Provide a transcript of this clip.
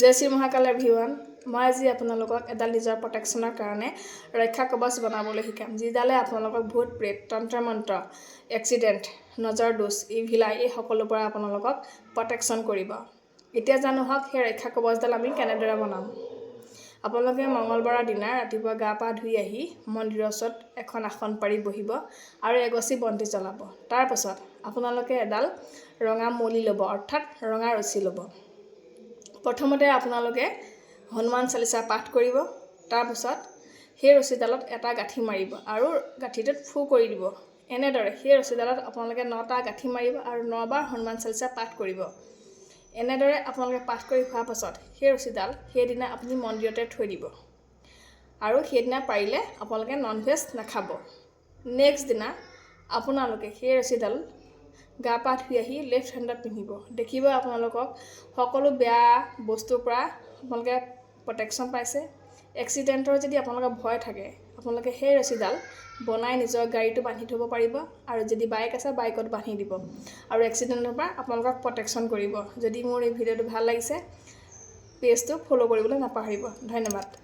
জয় শ্ৰী মহাকাল everyone. মই আজি আপোনালোকক এডাল নিজৰ প্ৰটেকশ্যনৰ কাৰণে ৰক্ষা কৱচ বনাবলৈ শিকাম, যিডালে আপোনালোকক ভূত প্ৰেত, তন্ত্ৰ মন্ত্ৰ, এক্সিডেণ্ট, নজৰ দোষ, ইভিলাই এই সকলোৰ পৰা আপোনালোকক প্ৰটেকশ্যন কৰিব। এতিয়া জানো হওক সেই ৰক্ষা কৱচডাল আমি কেনেদৰে বনাম। আপোনালোকে মঙলবাৰৰ দিনা ৰাতিপুৱা গা পা ধুই আহি মন্দিৰৰ ওচৰত এখন আসন পাৰি বহিব আৰু এগছি বন্তি জ্বলাব। তাৰপাছত আপোনালোকে এডাল ৰঙা মলি ল'ব, অৰ্থাৎ ৰঙা ৰছী ল'ব। প্ৰথমতে আপোনালোকে হনুমান চালিচা পাঠ কৰিব। তাৰপিছত সেই ৰছীডালত এটা গাঁঠি মাৰিব আৰু গাঁঠিটোত ফু কৰি দিব। এনেদৰে সেই ৰছীডালত আপোনালোকে 9টা গাঁঠি মাৰিব আৰু 9 বাৰ হনুমান চালিচা পাঠ কৰিব। এনেদৰে আপোনালোকে পাঠ কৰি হোৱাৰ পাছত সেই ৰছীডাল সেইদিনা আপুনি মন্দিৰতে থৈ দিব আৰু সেইদিনা পাৰিলে আপোনালোকে ননভেজ নাখাব। নেক্সট দিনা আপোনালোকে সেই ৰছীডাল গা পা ধুই আহি লেফ্ট হেণ্ডত পিন্ধিব। দেখিব আপোনালোকক সকলো বেয়া বস্তুৰ পৰা আপোনালোকে প্ৰটেকশ্যন পাইছে। এক্সিডেণ্টৰ যদি আপোনালোকৰ ভয় থাকে, আপোনালোকে সেই ৰছীডাল বনাই নিজৰ গাড়ীটো বান্ধি থ'ব পাৰিব আৰু যদি বাইক আছে বাইকত বান্ধি দিব আৰু এক্সিডেণ্টৰ পৰা আপোনালোকক প্ৰটেকশ্যন কৰিব। যদি মোৰ এই ভিডিঅ'টো ভাল লাগিছে, পেজটো ফ'ল' কৰিবলৈ নাপাহৰিব। ধন্যবাদ।